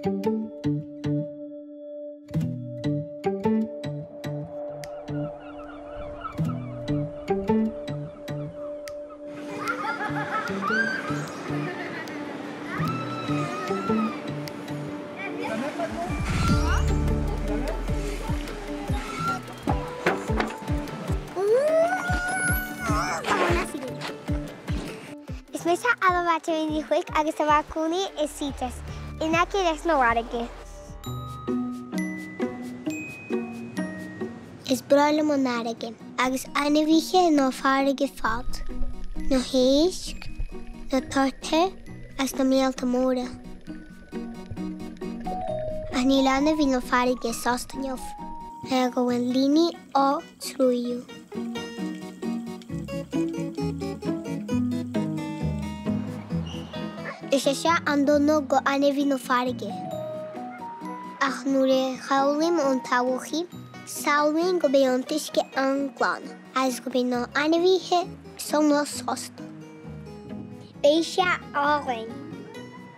Smisa adobate vindihuik agus tabakuni esitas. Inaki desnovarege. Is brale monarege. Agus anivige no farige fat. No heisk, no torte, as no mielta mora. Anilane vi no farige sostanjof. Ego en lini o truju. Ishasha andono go anevino farige. Achnure haulim on tawuchi, salwin go beontiske anglan. As go beno anevihe sono sost. Beisha alwin.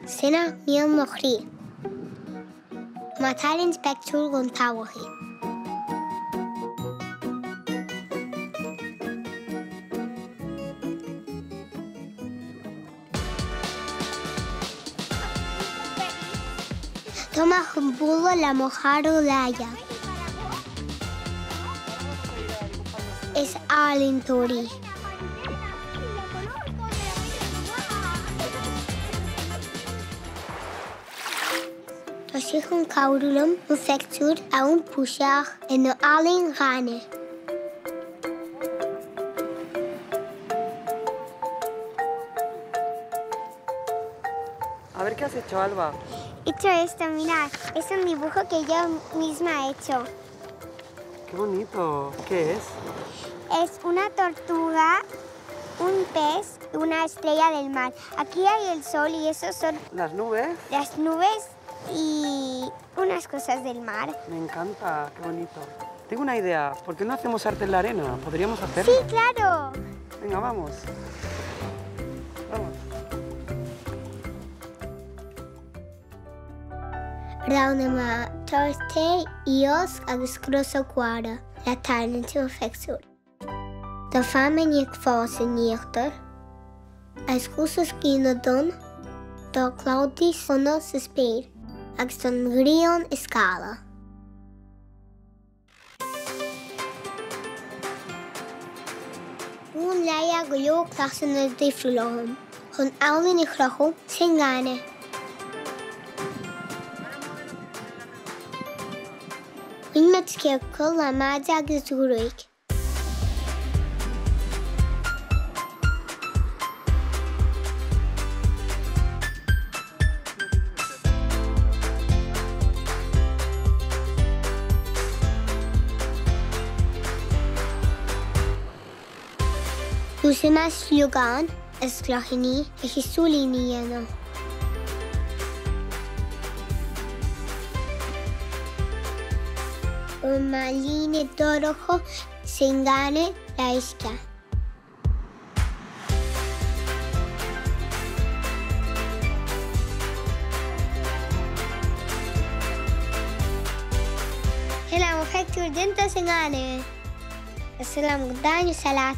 Sina mil mochri. Matar inspector on tawuchi. Toma humbulo la mojaro laya. Es alintori. Toshihun kaurulum infectur a un pushar en no alin rane. A ver qué has hecho, Alba. He hecho esto, mirad. Es un dibujo que yo misma he hecho. Qué bonito. ¿Qué es? Es una tortuga, un pez y una estrella del mar. Aquí hay el sol y esos son ¿Las nubes? las nubes y unas cosas del mar. Me encanta, qué bonito. Tengo una idea. ¿Por qué no hacemos arte en la arena? ¿Podríamos hacerlo? Sí, claro. Venga, vamos. Vamos. Raunama torte ios agus grosso quara la tarninto effectur. Da famen ik fas in niechter. As gusus kino don, da claudis sonos speer, agus don grion escala. Un leia goyo klassen de frulohum. Hun aulin ik gracho singane. Wyn met skirkul la madja agus ruik. Usimas lugan es glachini e hisulini yano. Maline dorojo singane la isca. Hela effectur denta singane. Salam daño salat.